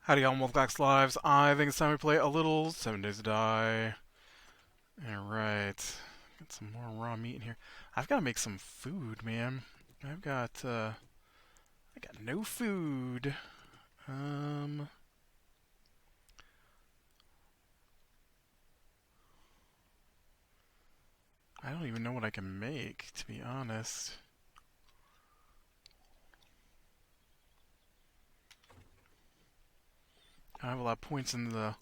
Howdy y'all, Wolfgax Lives. I think it's time we play a little 7 Days to Die. Alright. Get some more raw meat in here. I've got to make some food, man. I got no food. Um, I don't even know what I can make, to be honest. I have a lot of points in the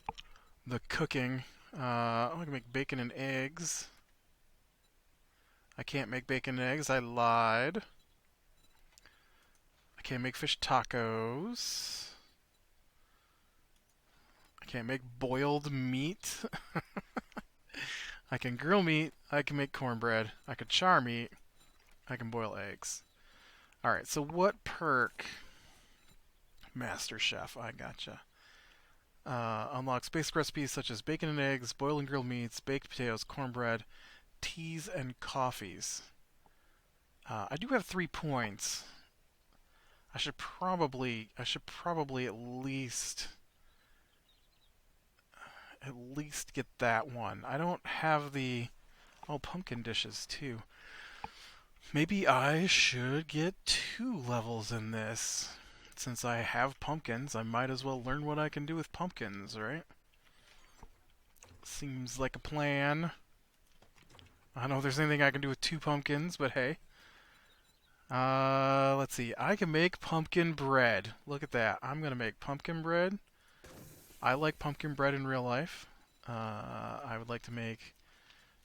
cooking. I can make bacon and eggs. I can't make bacon and eggs. I lied. I can't make fish tacos. I can't make boiled meat. I can grill meat. I can make cornbread. I can char meat. I can boil eggs. Alright, so what perk? Master Chef, I gotcha. Unlocks basic recipes such as bacon and eggs, boiled and grilled meats, baked potatoes, cornbread, teas, and coffees. I do have 3 points. I should probably at least get that one. I don't have the pumpkin dishes too. Maybe I should get 2 levels in this. Since I have pumpkins, I might as well learn what I can do with pumpkins, right? Seems like a plan. I don't know if there's anything I can do with 2 pumpkins, but hey. Let's see. I can make pumpkin bread. Look at that. I'm gonna make pumpkin bread. I like pumpkin bread in real life. I would like to make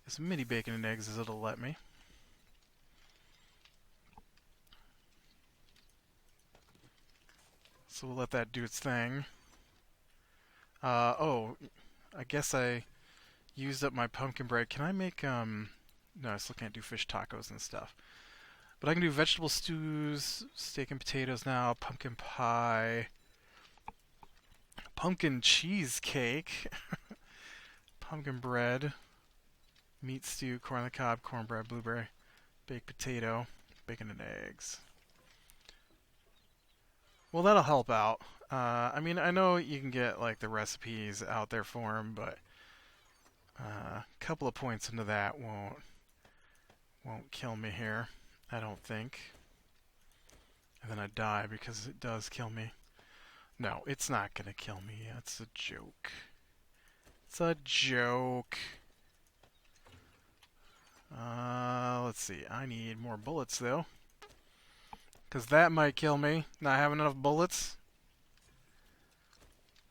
as many bacon and eggs as it'll let me. So we'll let that do its thing. Oh, I guess I used up my pumpkin bread. Can I make, no, I still can't do fish tacos and stuff. But I can do vegetable stews, steak and potatoes now, pumpkin pie, pumpkin cheesecake, pumpkin bread, meat stew, corn on the cob, cornbread, blueberry, baked potato, bacon and eggs. Well, that'll help out. I mean, I know you can get like the recipes out there for them, but a couple of points into that won't kill me here. I don't think. And then I die because it does kill me. No, it's not gonna kill me. That's a joke. It's a joke. Let's see. I need more bullets though, because that might kill me. Not having enough bullets.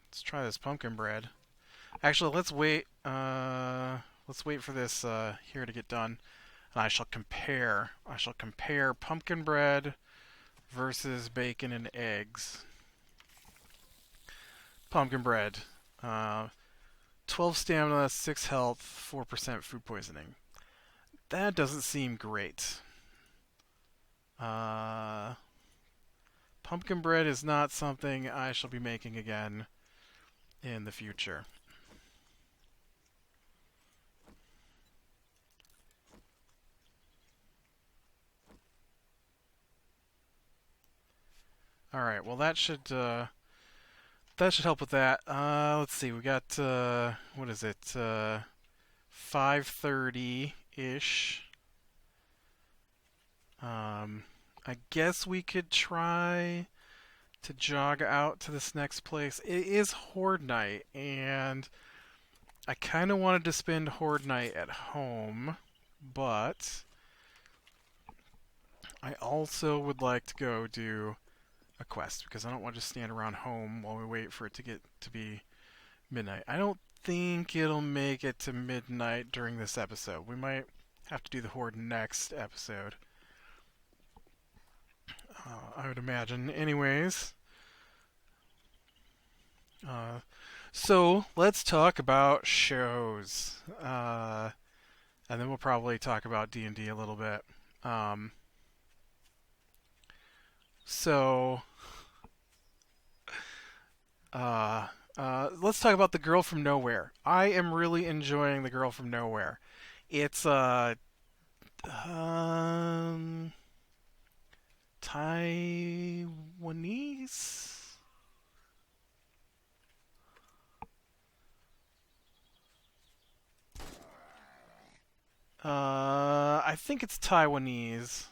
Let's try this pumpkin bread. Actually, let's wait. Let's wait for this here to get done, and I shall compare. I shall compare pumpkin bread versus bacon and eggs. Pumpkin bread. 12 stamina, 6 health, 4% food poisoning. That doesn't seem great. Uh, Pumpkin bread is not something I shall be making again in the future. All right, well that should help with that. Let's see, we got what is it? 5:30 ish. I guess we could try to jog out to this next place. It is Horde night, and I kind of wanted to spend Horde night at home, but I also would like to go do a quest because I don't want to just stand around home while we wait for it to get to be midnight. I don't think it'll make it to midnight during this episode. We might have to do the Horde next episode. I would imagine. Anyways, uh, so let's talk about shows, and then we'll probably talk about D&D a little bit. Um, so let's talk about The Girl from Nowhere. I am really enjoying The Girl from Nowhere. It's um, Taiwanese. I think it's Taiwanese.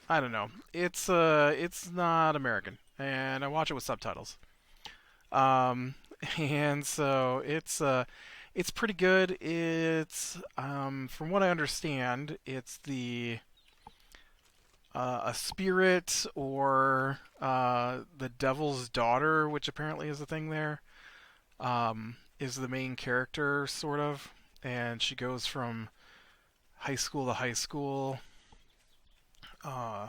I don't know. It's not American, and I watch it with subtitles. Um, and so it's pretty good. It's from what I understand, it's the a spirit or the devil's daughter, which apparently is a thing there. Is the main character sort of, and she goes from high school to high school, uh,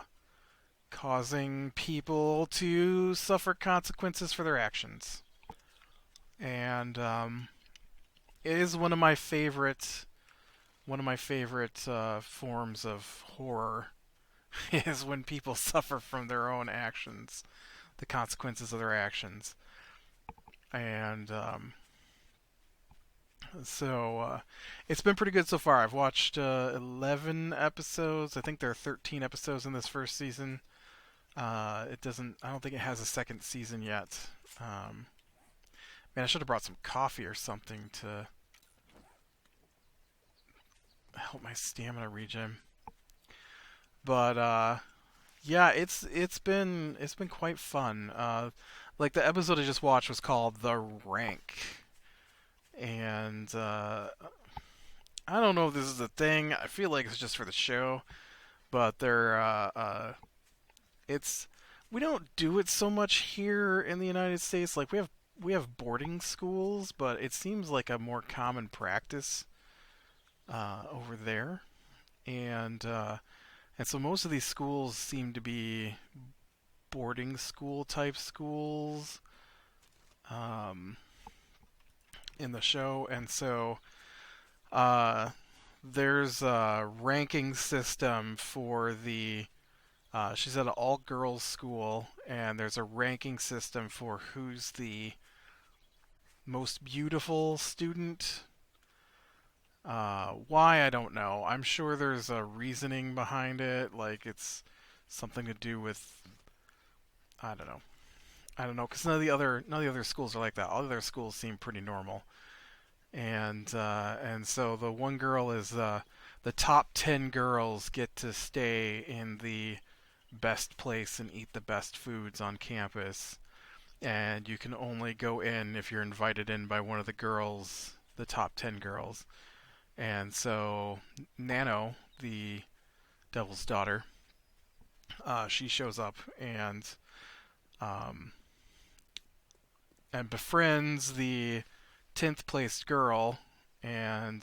causing people to suffer consequences for their actions. And it is one of my favorite forms of horror is when people suffer from their own actions, the consequences of their actions. And it's been pretty good so far. I've watched 11 episodes. I think there are 13 episodes in this first season. It doesn't. I don't think it has a second season yet. Um, Man, I should have brought some coffee or something to help my stamina regen. But yeah, it's been quite fun. Like the episode I just watched was called "The Rank," and I don't know if this is a thing. I feel like it's just for the show, but it's we don't do it so much here in the United States. Like we have boarding schools, but it seems like a more common practice over there, and and so most of these schools seem to be boarding school type schools um, in the show, and so uh, there's a ranking system for the. She's at an all girls school, and there's a ranking system for who's the most beautiful student. Why, I don't know. I'm sure there's a reasoning behind it, like it's something to do with, I don't know. I don't know, because none of the other schools are like that. All the other schools seem pretty normal, and so the one girl is the top 10 girls get to stay in the best place and eat the best foods on campus, and you can only go in if you're invited in by one of the girls, the top 10 girls. And so Nano, the devil's daughter, she shows up um, and befriends the 10th placed girl, and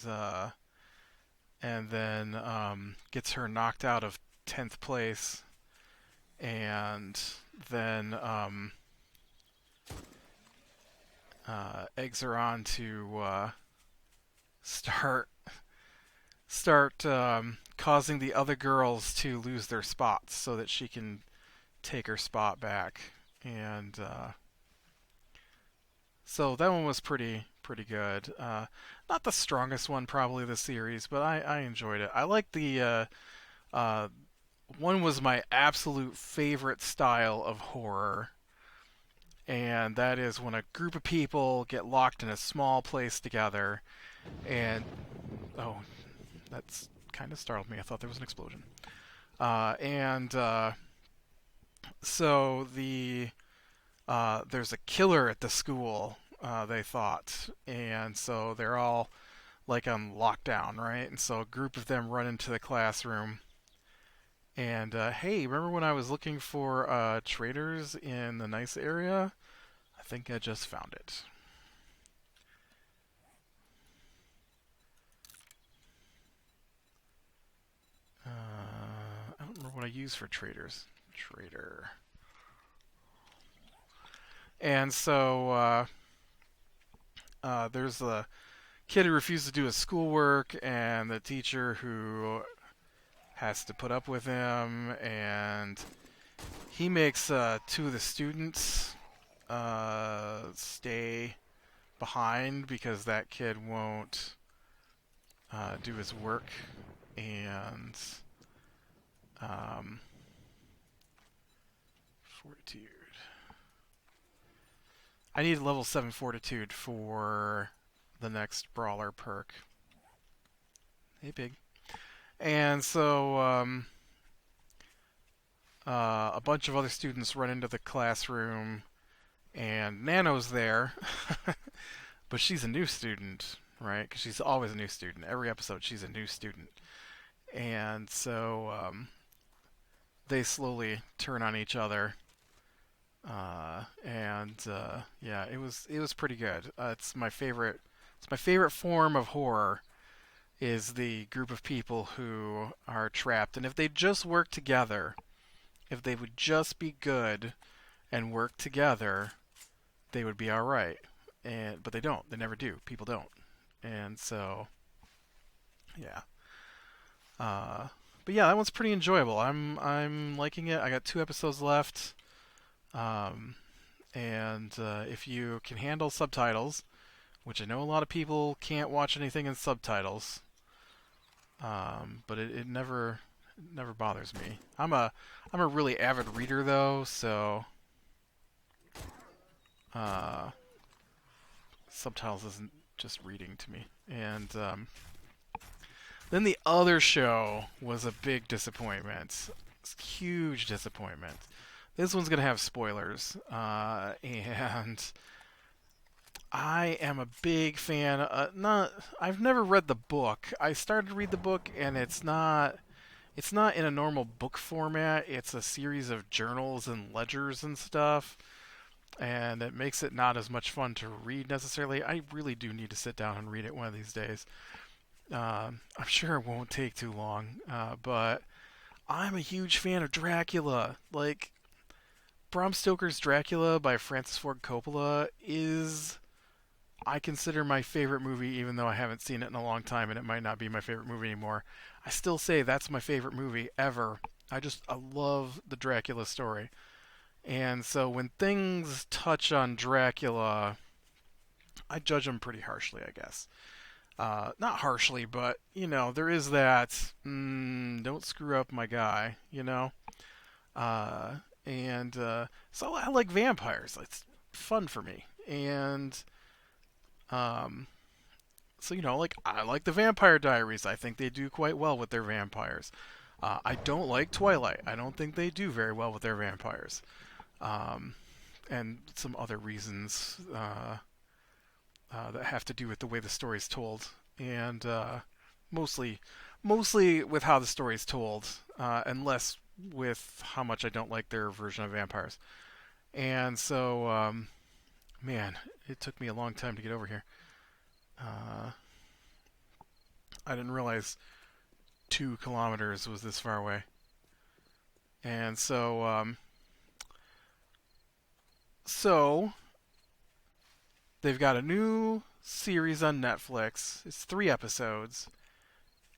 then gets her knocked out of 10th place, and then eggs her on to start causing the other girls to lose their spots so that she can take her spot back. And so that one was pretty good. Not the strongest one probably of the series, but I enjoyed it. I like the uh, one was my absolute favorite style of horror, and that is when a group of people get locked in a small place together, and oh, that's kind of startled me. I thought there was an explosion. And so there's a killer at the school. They thought, and so they're all like on lockdown, right? And so a group of them run into the classroom. And hey, remember when I was looking for traders in the nice area? I think I just found it. I don't remember what I use for traders. Trader. And so there's a kid who refuses to do his schoolwork, and the teacher who has to put up with him, and he makes two of the students stay behind because that kid won't do his work, and um, fortitude. I need level 7 fortitude for the next brawler perk. Hey, pig. And so a bunch of other students run into the classroom, and Nano's there, but she's a new student, right? Because she's always a new student. Every episode, she's a new student. And so they slowly turn on each other. Yeah, it was pretty good. It's my favorite. It's my favorite form of horror is the group of people who are trapped, and if they just work together, if they would just be good and work together, they would be all right. And but they don't. They never do. People don't. And so, yeah. Uh, but yeah, that one's pretty enjoyable. I'm liking it. I got 2 episodes left. Um, and if you can handle subtitles, which I know a lot of people can't watch anything in subtitles, but it never bothers me. I'm a really avid reader though, so uh, subtitles isn't just reading to me. And then the other show was a big disappointment, huge disappointment. This one's gonna have spoilers, and I am a big fan. Not, I've never read the book. I started to read the book, and it's not in a normal book format. It's a series of journals and ledgers and stuff, and it makes it not as much fun to read necessarily. I really do need to sit down and read it one of these days. I'm sure it won't take too long, but I'm a huge fan of Dracula. Like, Bram Stoker's Dracula by Francis Ford Coppola is, I consider, my favorite movie, even though I haven't seen it in a long time and it might not be my favorite movie anymore. I still say that's my favorite movie ever. I love the Dracula story. And so when things touch on Dracula, I judge them pretty harshly, I guess. Not harshly, but, there is that, don't screw up my guy, you know? Uh, so I like vampires. It's fun for me. And um, so, like, I like the Vampire Diaries. I think they do quite well with their vampires. I don't like Twilight. I don't think they do very well with their vampires. Um, and some other reasons that have to do with the way the story's told. And mostly, mostly with how the story's told, and less with how much I don't like their version of vampires. And so, man, it took me a long time to get over here. Uh, I didn't realize 2 kilometers was this far away. And so they've got a new series on Netflix. It's 3 episodes,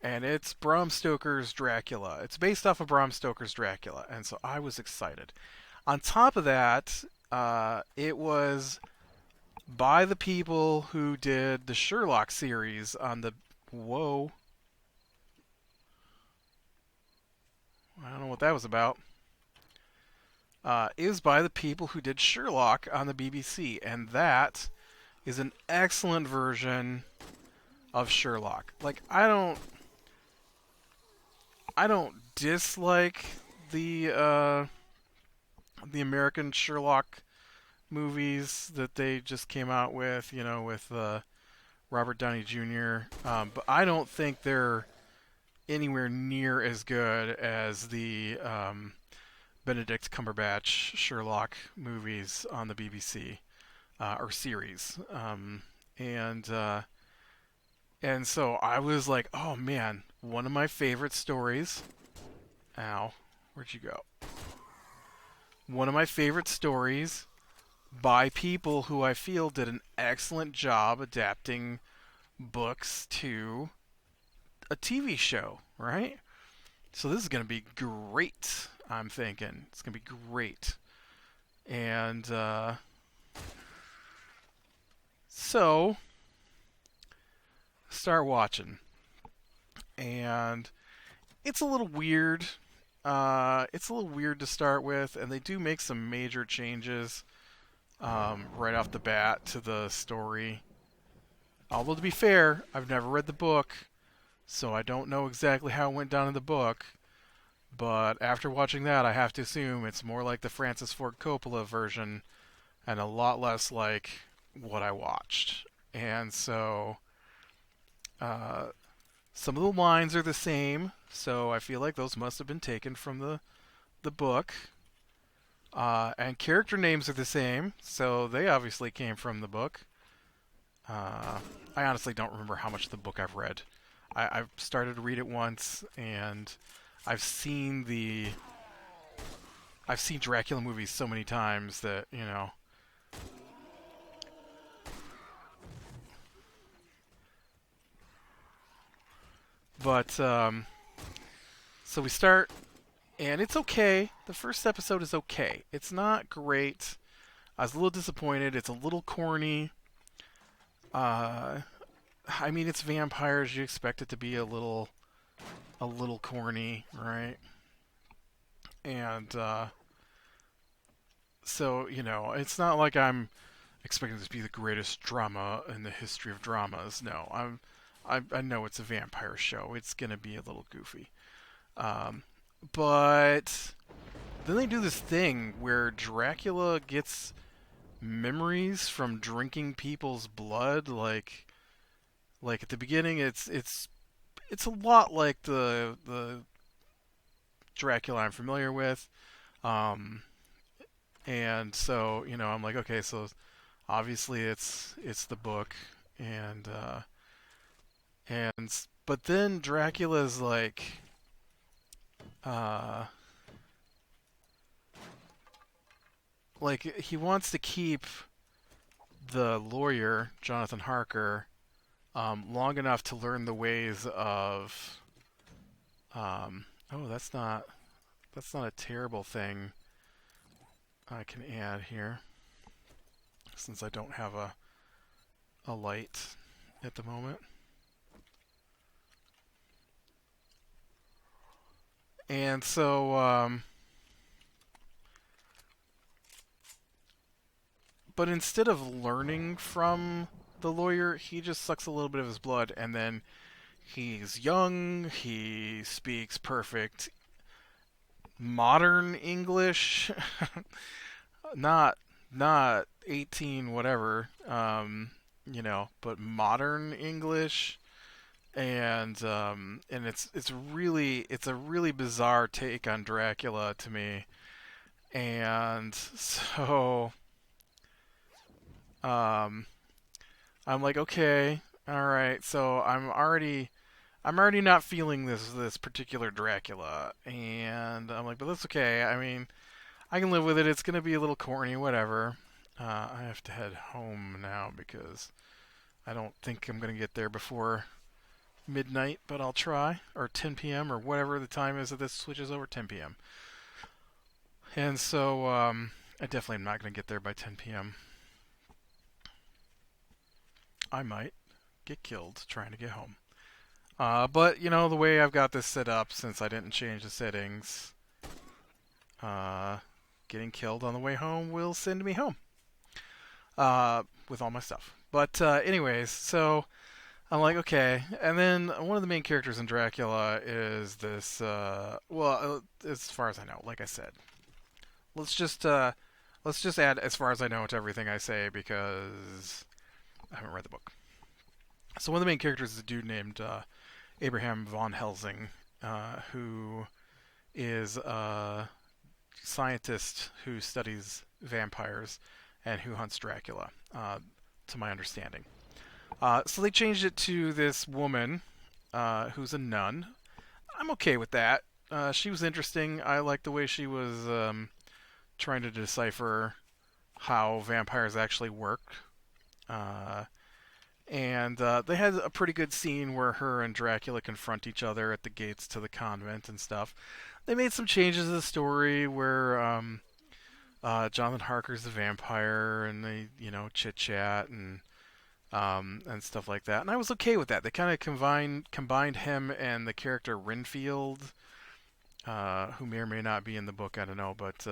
and it's Bram Stoker's Dracula. It's based off of Bram Stoker's Dracula, and so I was excited. On top of that, it was by the people who did the Sherlock series on the. Whoa. I don't know what that was about. Is by the people who did Sherlock on the BBC, and that is an excellent version of Sherlock. Like, I don't dislike the American Sherlock movies that they just came out with, with Robert Downey Jr. But I don't think they're anywhere near as good as the Benedict Cumberbatch Sherlock movies on the BBC or series. And and so I was like, oh man, one of my favorite stories. Ow, where'd you go? One of my favorite stories by people who I feel did an excellent job adapting books to a TV show, right? So this is going to be great, I'm thinking. It's going to be great. And so start watching. And it's a little weird. It's a little weird to start with, and they do make some major changes right off the bat to the story. Although, to be fair, I've never read the book, so I don't know exactly how it went down in the book. But after watching that, I have to assume it's more like the Francis Ford Coppola version and a lot less like what I watched. And so uh, some of the lines are the same, so I feel like those must have been taken from the book. And character names are the same, so they obviously came from the book. Uh, I honestly don't remember how much of the book I've read. I've started to read it once, and I've seen the I've seen Dracula movies so many times that But so we start, and it's okay. The first episode is okay. It's not great. I was a little disappointed. It's a little corny. Uh, I mean, it's vampires. You expect it to be a little corny, right? And so it's not like I'm expecting this to be the greatest drama in the history of dramas. No, I know it's a vampire show. It's gonna be a little goofy. Um, but then they do this thing where Dracula gets memories from drinking people's blood. Like at the beginning, it's a lot like the Dracula I'm familiar with. Um, and so I'm like, okay, so obviously it's the book, and but then Dracula's uh like he wants to keep the lawyer Jonathan Harker long enough to learn the ways of oh, that's not a terrible thing I can add here, since I don't have a light at the moment. And so but instead of learning from the lawyer, he just sucks a little bit of his blood, and then he's young, he speaks perfect modern English, not not 18 whatever, but modern English, and it's a really bizarre take on Dracula to me. And so um I'm like, okay, all right, so I'm already not feeling this particular Dracula, and I'm like, but that's okay. I mean, I can live with it. It's gonna be a little corny, whatever. I have to head home now because I don't think I'm gonna get there before midnight, but I'll try, or 10 p.m. or whatever the time is that this switches over, 10 p.m. And so I definitely am not gonna get there by 10 p.m. I might get killed trying to get home. But the way I've got this set up, since I didn't change the settings, uh, getting killed on the way home will send me home with all my stuff. But anyways, so I'm like, okay. And then one of the main characters in Dracula is this. As far as I know, like I said, let's just uh, let's just add as far as I know to everything I say because I haven't read the book. So one of the main characters is a dude named Abraham von Helsing, who is a scientist who studies vampires and who hunts Dracula, to my understanding. So they changed it to this woman who's a nun. I'm okay with that. She was interesting. I like the way she was trying to decipher how vampires actually work. Uh, and they had a pretty good scene where her and Dracula confront each other at the gates to the convent and stuff. They made some changes to the story where Jonathan Harker's the vampire, and they chit chat and stuff like that. And I was okay with that. They kind of combined him and the character Renfield, who may or may not be in the book. I don't know, but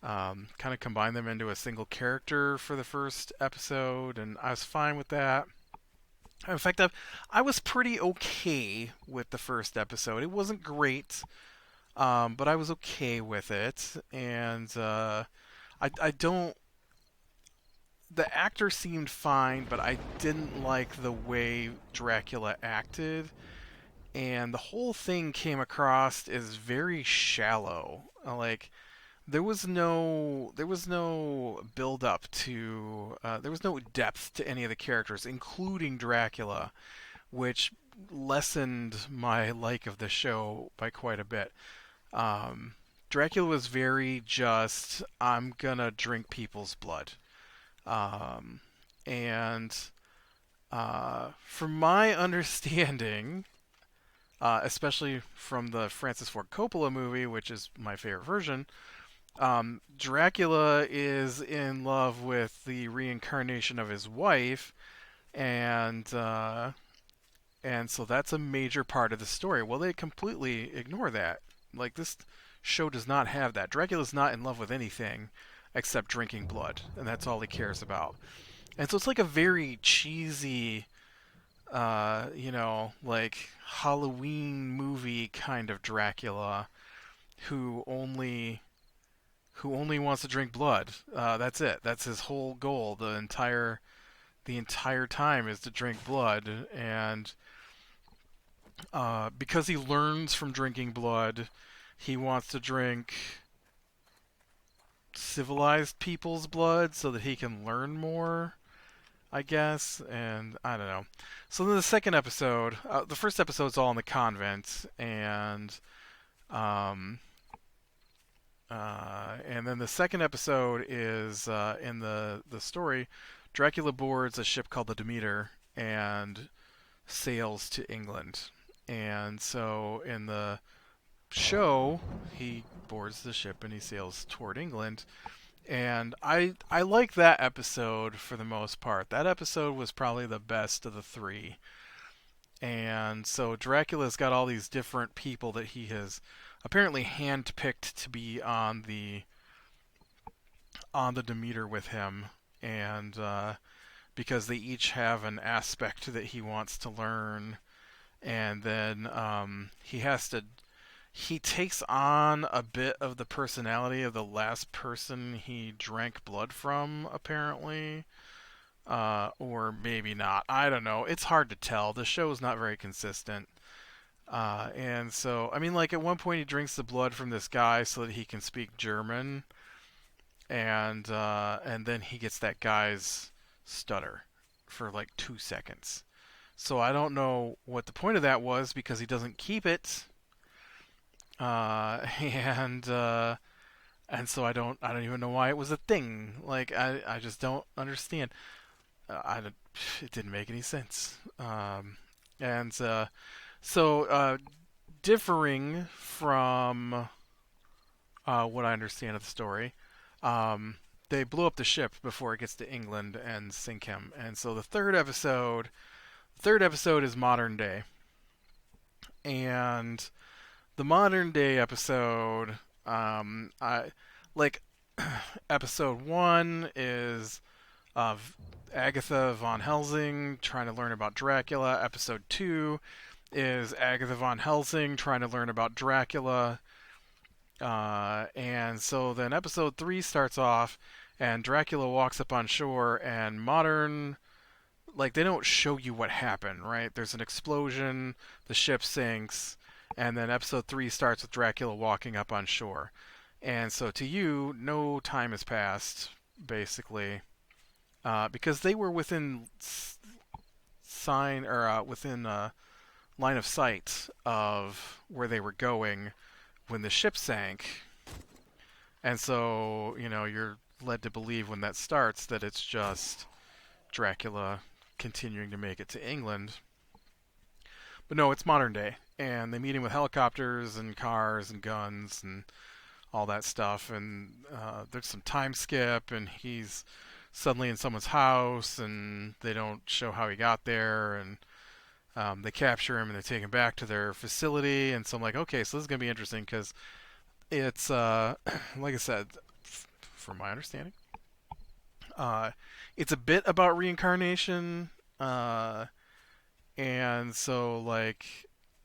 kind of combined them into a single character for the first episode, and I was fine with that. In fact, I was pretty okay with the first episode. It wasn't great, but I was okay with it. And I don't. The actor seemed fine, but I didn't like the way Dracula acted, and the whole thing came across as very shallow. Like there was no build up to there was no depth to any of the characters, including Dracula, which lessened my like of the show by quite a bit. Um, Dracula was very just, I'm gonna drink people's blood. Um, and from my understanding, especially from the Francis Ford Coppola movie, which is my favorite version, Dracula is in love with the reincarnation of his wife, and so that's a major part of the story. Well, they completely ignore that. Like this show does not have that. Dracula's not in love with anything except drinking blood, and that's all he cares about. And so it's like a very cheesy, like Halloween movie kind of Dracula who only who only wants to drink blood. That's it. That's his whole goal. The entire time is to drink blood, and because he learns from drinking blood, he wants to drink civilized people's blood so that he can learn more, I guess. And I don't know. So then the second episode, the first episode's all in the convent, um, and then the second episode is in the story. Dracula boards a ship called the Demeter and sails to England. And so in the show, he boards the ship and he sails toward England. And I like that episode for the most part. That episode was probably the best of the three. And so Dracula's got all these different people that he has apparently handpicked to be on the Demeter with him, and because they each have an aspect that he wants to learn, and then he takes on a bit of the personality of the last person he drank blood from, apparently. Or maybe not. I don't know. It's hard to tell. The show's not very consistent. And so, I mean, like at one point he drinks the blood from this guy so that he can speak German, and then he gets that guy's stutter for like 2 seconds. So I don't know what the point of that was because he doesn't keep it, and so I don't even know why it was a thing. Like I just don't understand. I don't, it didn't make any sense. And so differing from what I understand of the story, um, they blew up the ship before it gets to England and sink him. And so the third episode is modern day, and the modern day episode, I like episode one is of Agatha von Helsing trying to learn about Dracula. Episode two is Agatha von Helsing trying to learn about Dracula. And so then episode three starts off, and Dracula walks up on shore, and modern, like, they don't show you what happened, right? There's an explosion, the ship sinks, and then episode three starts with Dracula walking up on shore. And so to you, no time has passed, basically, because they were within sign or within line of sight of where they were going when the ship sank. And so, you're led to believe when that starts that it's just Dracula continuing to make it to England. But no, it's modern day. And they meet him with helicopters and cars and guns and all that stuff. And there's some time skip, and he's suddenly in someone's house, and they don't show how he got there. And they capture him and they take him back to their facility. And so I'm like, okay, so this is going to be interesting because it's, like I said, from my understanding, it's a bit about reincarnation. And so like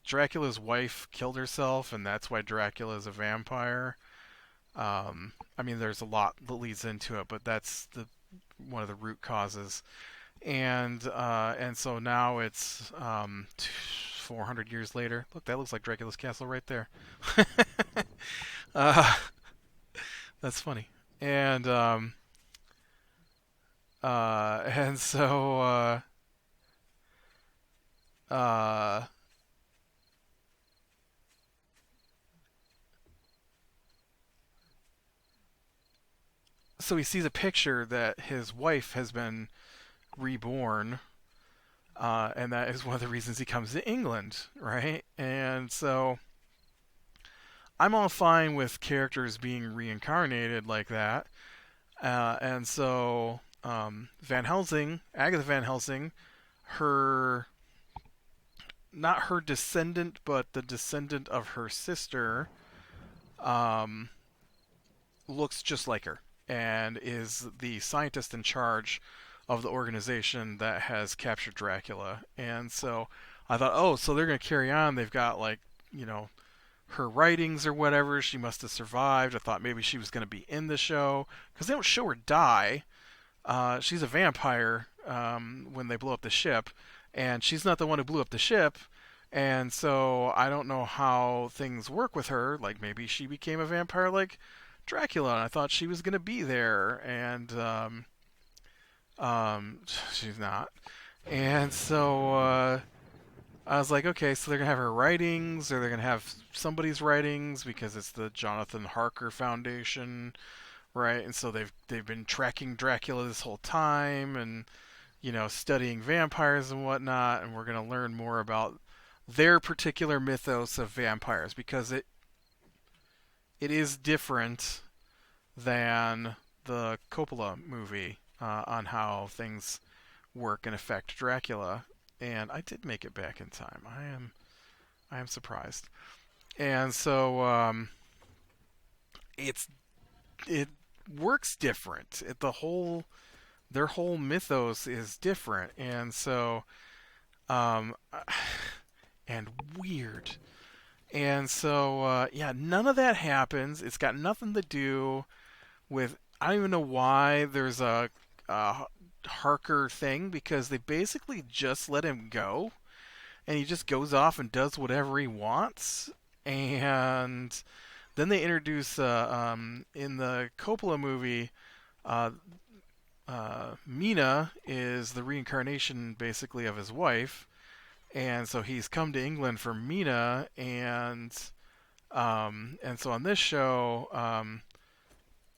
Dracula's wife killed herself, and that's why Dracula is a vampire. I mean, there's a lot that leads into it, but that's the one of the root causes. And so now it's 400 years later. Look, that looks like Dracula's castle right there. uh, that's funny. And and so uh, so he sees a picture that his wife has been reborn, and that is one of the reasons he comes to England, right? And so I'm all fine with characters being reincarnated like that. And so Van Helsing, Agatha Van Helsing, her not her descendant, but the descendant of her sister, um, looks just like her and is the scientist in charge of the organization that has captured Dracula. And so I thought, oh, so they're going to carry on. They've got like, you know, her writings or whatever. She must have survived. I thought maybe she was going to be in the show because they don't show her die. She's a vampire when they blow up the ship, and she's not the one who blew up the ship. And so I don't know how things work with her. Like maybe she became a vampire like Dracula, and I thought she was going to be there, and she's not. And so I was like, okay, so they're gonna have her writings, or they're gonna have somebody's writings because it's the Jonathan Harker Foundation, right? And so they've been tracking Dracula this whole time, and studying vampires and whatnot, and we're gonna learn more about their particular mythos of vampires because it is different than the Coppola movie on how things work and affect Dracula. And I did make it back in time. I am surprised. And so it works different. Their whole mythos is different, and so um, and weird. And so yeah, none of that happens. It's got nothing to do with. I don't even know why there's a Harker thing because they basically just let him go and he just goes off and does whatever he wants. And then they introduce in the Coppola movie, uh, Mina is the reincarnation basically of his wife, and so he's come to England for Mina, and so on this show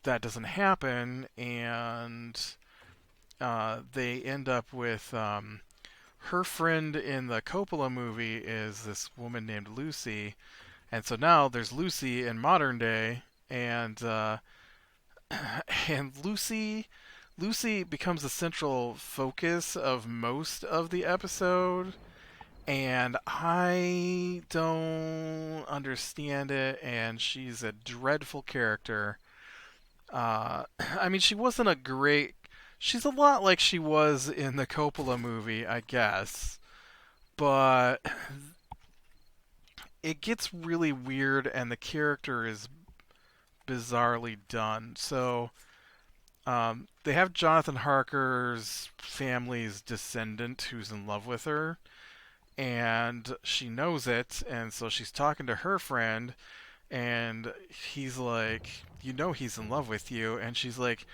that doesn't happen, and they end up with her friend in the Coppola movie is this woman named Lucy, and so now there's Lucy in modern day, and and Lucy becomes the central focus of most of the episode, and I don't understand it, and she's a dreadful character. I mean, she wasn't a great. She's a lot like she was in the Coppola movie, I guess, but it gets really weird, and the character is bizarrely done. So they have Jonathan Harker's family's descendant who's in love with her, and she knows it, and so she's talking to her friend, and he's like, he's in love with you, and she's like,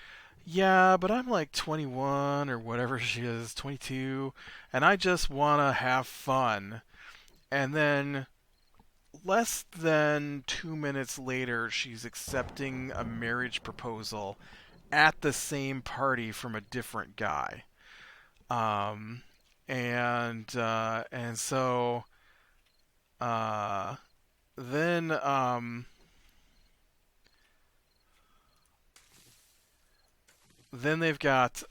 yeah, but I'm like 21 or whatever she is, 22, and I just want to have fun. And then less than 2 minutes later, she's accepting a marriage proposal at the same party from a different guy. Um, and so uh, then then they've got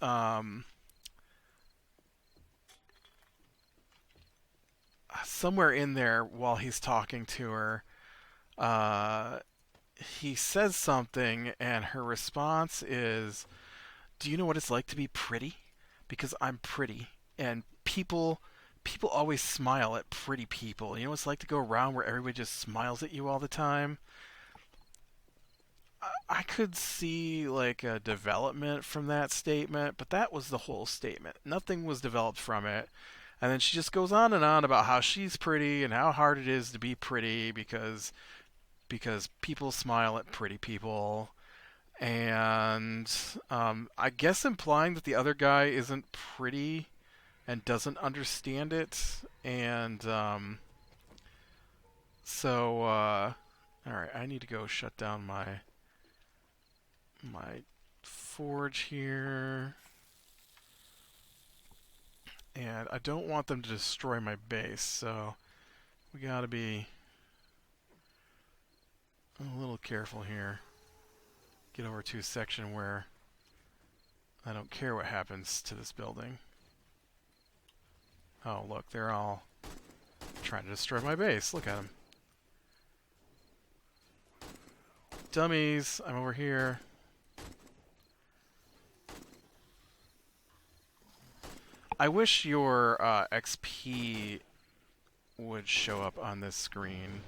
somewhere in there while he's talking to her, uh, he says something, and her response is, "Do you know what it's like to be pretty? Because I'm pretty, and people always smile at pretty people. You know what it's like to go around where everybody just smiles at you all the time? I could see like a development from that statement, but that was the whole statement. Nothing was developed from it. And then she just goes on and on about how she's pretty and how hard it is to be pretty because people smile at pretty people. And I guess implying that the other guy isn't pretty and doesn't understand it. And all right, I need to go shut down my forge here. And I don't want them to destroy my base, so we gotta be a little careful here. Get over to a section where I don't care what happens to this building. Oh, look, they're all trying to destroy my base. Look at them. Dummies, I'm over here. I wish your XP would show up on this screen.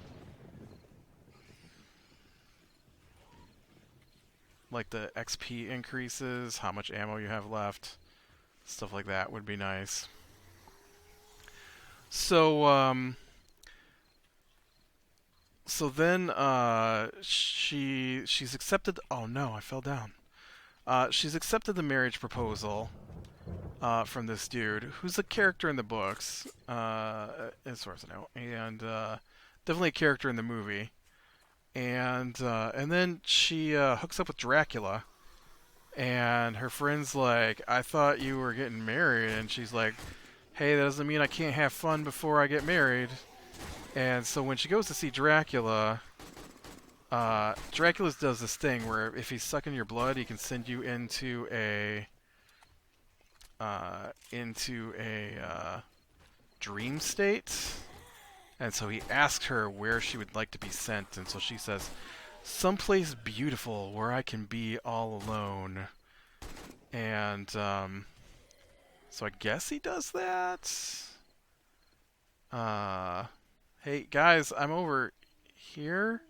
Like the XP increases, how much ammo you have left, stuff like that would be nice. So, so then she's accepted. Oh no, I fell down. She's accepted the marriage proposal from this dude, who's a character in the books, as far as I know, and definitely a character in the movie. And then she hooks up with Dracula, and her friend's like, "I thought you were getting married," and she's like, "Hey, that doesn't mean I can't have fun before I get married." And so when she goes to see Dracula, Dracula does this thing where if he's sucking your blood, he can send you into a dream state. And so he asks her where she would like to be sent, and so she says, "Someplace beautiful where I can be all alone." And so I guess he does that. Hey guys, I'm over here.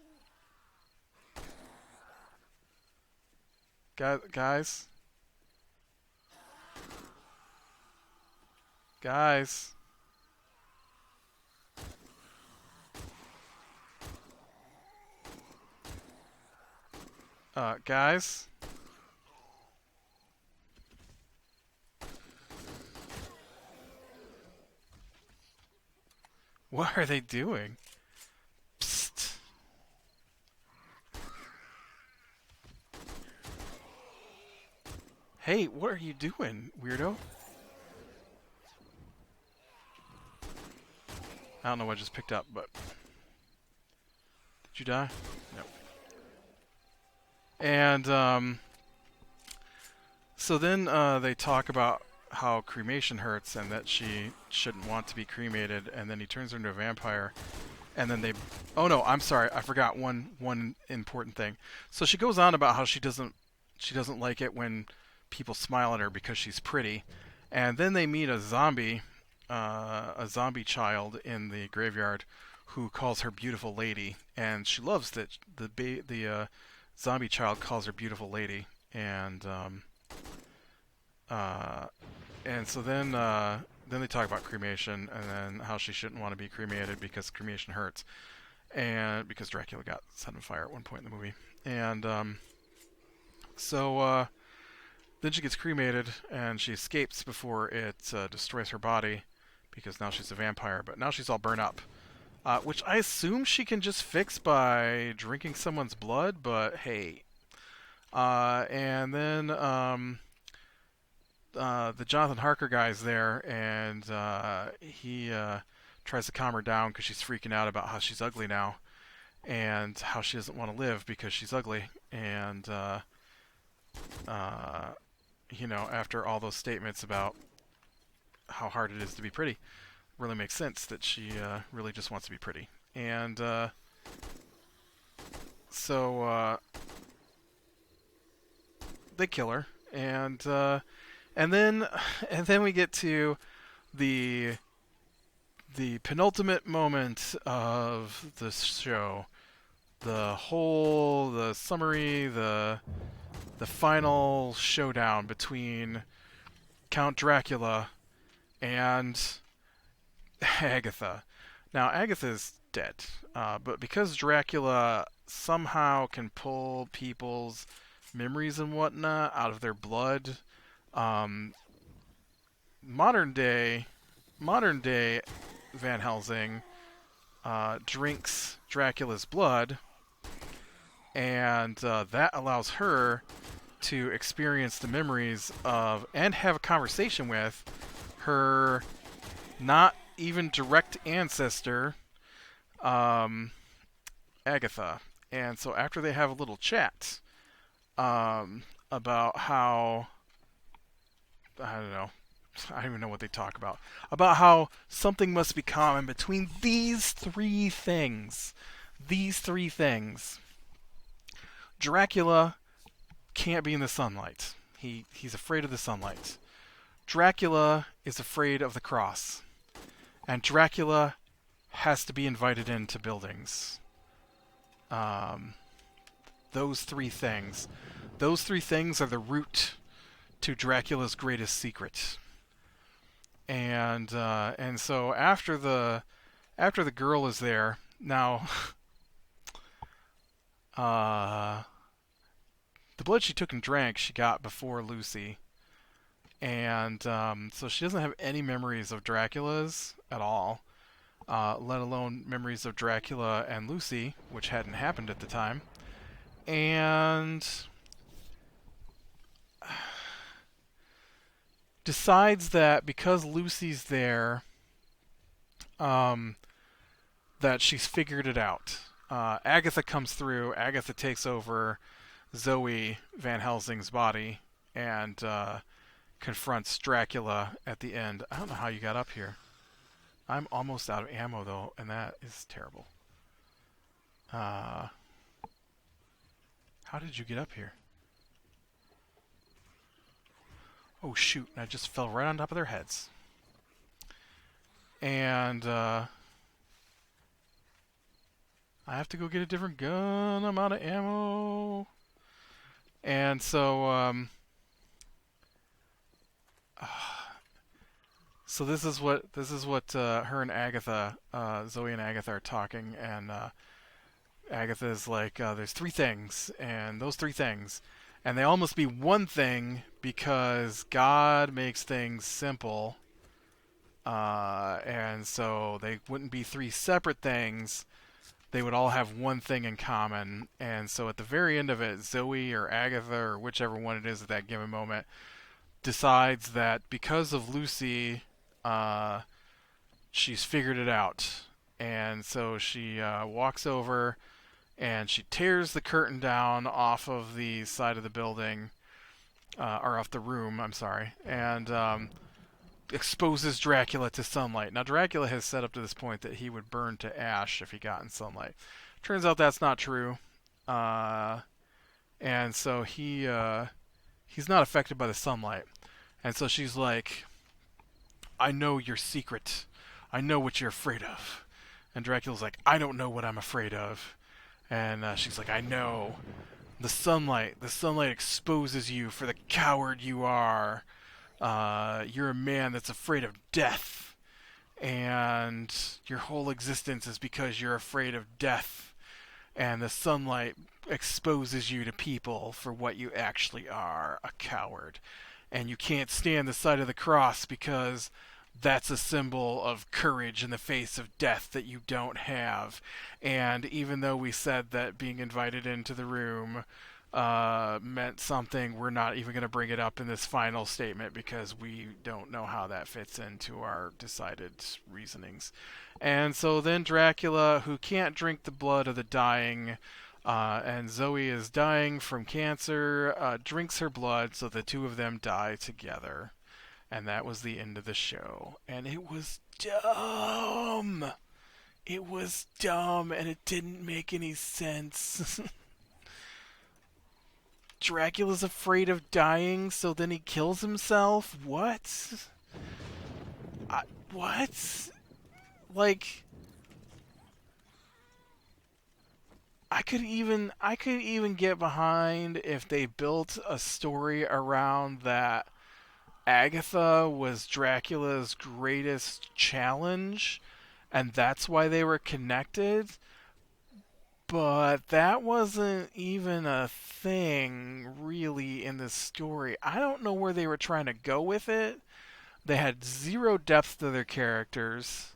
Guys. Guys. Guys. What are they doing? Psst. Hey, what are you doing, weirdo? I don't know what I just picked up, but... Did you die? No. And, so then they talk about how cremation hurts and that she shouldn't want to be cremated, and then he turns her into a vampire. And then they... Oh no, I'm sorry, I forgot one important thing. So she goes on about how she doesn't like it when people smile at her because she's pretty. And then they meet a zombie child in the graveyard who calls her beautiful lady, and she loves that the zombie child calls her beautiful lady. And so then they talk about cremation and then how she shouldn't want to be cremated because cremation hurts, and because Dracula got set on fire at one point in the movie. And so then she gets cremated and she escapes before it destroys her body, because now she's a vampire, but now she's all burnt up. Which I assume she can just fix by drinking someone's blood, but hey. And then the Jonathan Harker guy's there, and he tries to calm her down because she's freaking out about how she's ugly now, and how she doesn't want to live because she's ugly. And, you know, after all those statements about how hard it is to be pretty, really makes sense that she really just wants to be pretty. And so they kill her, and then we get to the the penultimate moment of the show. The summary, the final showdown between Count Dracula and Agatha. Now, Agatha's dead, but because Dracula somehow can pull people's memories and whatnot out of their blood, um, modern day Van Helsing drinks Dracula's blood, and that allows her to experience the memories of and have a conversation with her not even direct ancestor, Agatha. And so after they have a little chat about how, I don't know, I don't even know what they talk about how something must be common between these three things. These three things. Dracula can't be in the sunlight. He's afraid of the sunlight. Dracula is afraid of the cross. And Dracula has to be invited into buildings. Those three things. Those three things are the root to Dracula's greatest secret. And so after the girl is there, now the blood she took and drank she got before Lucy. And so she doesn't have any memories of Dracula's at all, let alone memories of Dracula and Lucy, which hadn't happened at the time. And decides that because Lucy's there, that she's figured it out. Agatha comes through. Agatha takes over Zoe Van Helsing's body and confronts Dracula at the end. I don't know how you got up here. I'm almost out of ammo, though, and that is terrible. How did you get up here? Oh, shoot. I just fell right on top of their heads. And I have to go get a different gun. I'm out of ammo. And so, so this is what her and Agatha, Zoe and Agatha are talking, and Agatha is like, there's three things, and those three things, and they all must be one thing because God makes things simple, and so they wouldn't be three separate things. They would all have one thing in common. And so at the very end of it, Zoe or Agatha or whichever one it is at that given moment decides that because of Lucy, she's figured it out. And so she walks over and she tears the curtain down off of the side of the building, or off the room, I'm sorry, and exposes Dracula to sunlight. Now, Dracula has said up to this point that he would burn to ash if he got in sunlight. Turns out that's not true. And so he's not affected by the sunlight. And so she's like, I know your secret. I know what you're afraid of. And Dracula's like, I don't know what I'm afraid of. And she's like, I know. The sunlight exposes you for the coward you are. You're a man that's afraid of death, and your whole existence is because you're afraid of death, and the sunlight exposes you to people for what you actually are, a coward. And you can't stand the sight of the cross because that's a symbol of courage in the face of death that you don't have. And even though we said that being invited into the room meant something, we're not even going to bring it up in this final statement because we don't know how that fits into our decided reasonings. And so then Dracula, who can't drink the blood of the dying, and Zoe is dying from cancer, drinks her blood, so the two of them die together. And that was the end of the show. And it was dumb. It was dumb, and it didn't make any sense. Dracula's afraid of dying, so then he kills himself? What? What? like I could even get behind if they built a story around that Agatha was Dracula's greatest challenge and that's why they were connected. But that wasn't even a thing really in this story. I don't know where they were trying to go with it. They had zero depth to their characters.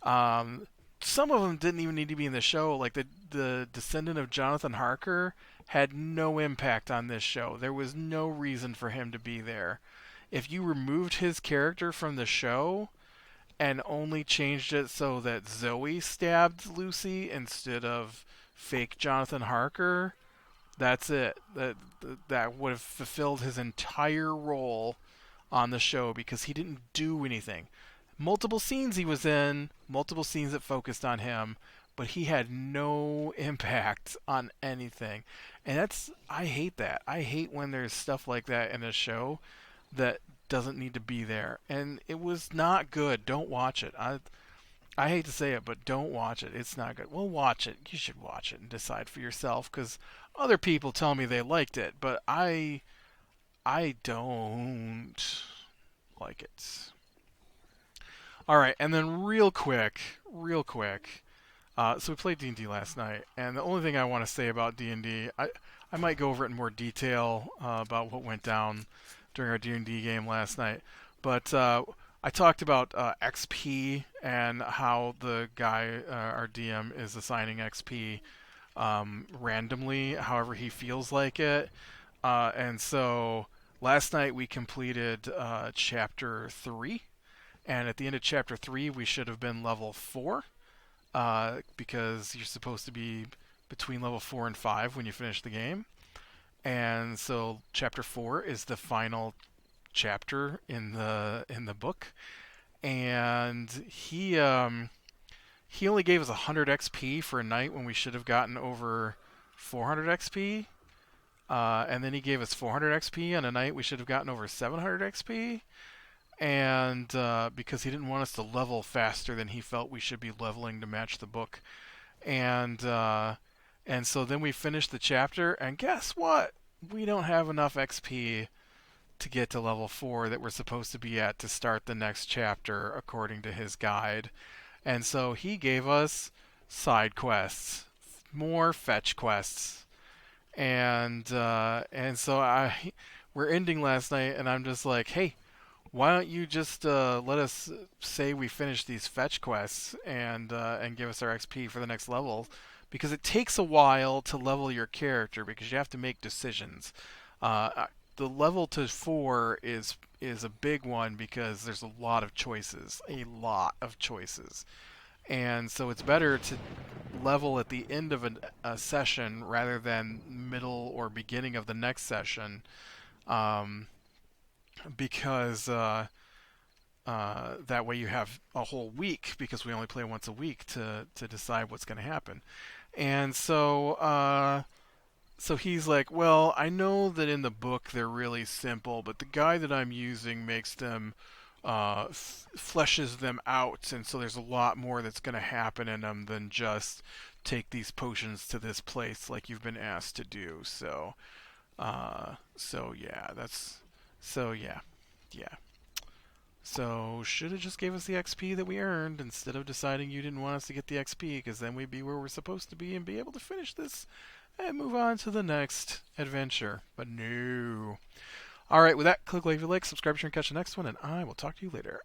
Um, some of them didn't even need to be in the show. Like the descendant of Jonathan Harker had no impact on this show. There was no reason for him to be there. If you removed his character from the show and only changed it so that Zoe stabbed Lucy instead of fake Jonathan Harker, that's it. That would have fulfilled his entire role on the show because he didn't do anything. Multiple scenes he was in, multiple scenes that focused on him, but he had no impact on anything. And I hate that. I hate when there's stuff like that in a show that doesn't need to be there. And it was not good. Don't watch it. I hate to say it, but don't watch it. It's not good. Well, watch it. You should watch it and decide for yourself because other people tell me they liked it, but I don't like it. All right, and then real quick. So we played D&D last night, and the only thing I want to say about D&D, I might go over it in more detail about what went down during our D&D game last night. But I talked about XP and how the guy, our DM, is assigning XP randomly, however he feels like it. And so last night we completed Chapter 3. And at the end of Chapter 3, we should have been level 4. Because you're supposed to be between level 4 and 5 when you finish the game. And so Chapter 4 is the final chapter in the book. And he only gave us 100 XP for a night when we should have gotten over 400 XP. And then he gave us 400 XP on a night we should have gotten over 700 XP. And because he didn't want us to level faster than he felt we should be leveling to match the book. And so then we finished the chapter, and guess what? We don't have enough XP to get to level 4 that we're supposed to be at to start the next chapter according to his guide. And so he gave us side quests, more fetch quests. And so we're ending last night, and I'm just like, hey, why don't you just let us say we finish these fetch quests and give us our XP for the next level? Because it takes a while to level your character because you have to make decisions. The level to 4 is a big one because there's a lot of choices. And so it's better to level at the end of a session rather than middle or beginning of the next session. Because that way you have a whole week, because we only play once a week, to decide what's going to happen. And so he's like, well, I know that in the book they're really simple, but the guy that I'm using makes them, fleshes them out, and so there's a lot more that's going to happen in them than just take these potions to this place like you've been asked to do. So yeah. So should have just gave us the XP that we earned instead of deciding you didn't want us to get the XP, because then we'd be where we're supposed to be and be able to finish this and move on to the next adventure. But no. All right, with that, click like if you like, subscribe, share, and catch the next one, and I will talk to you later.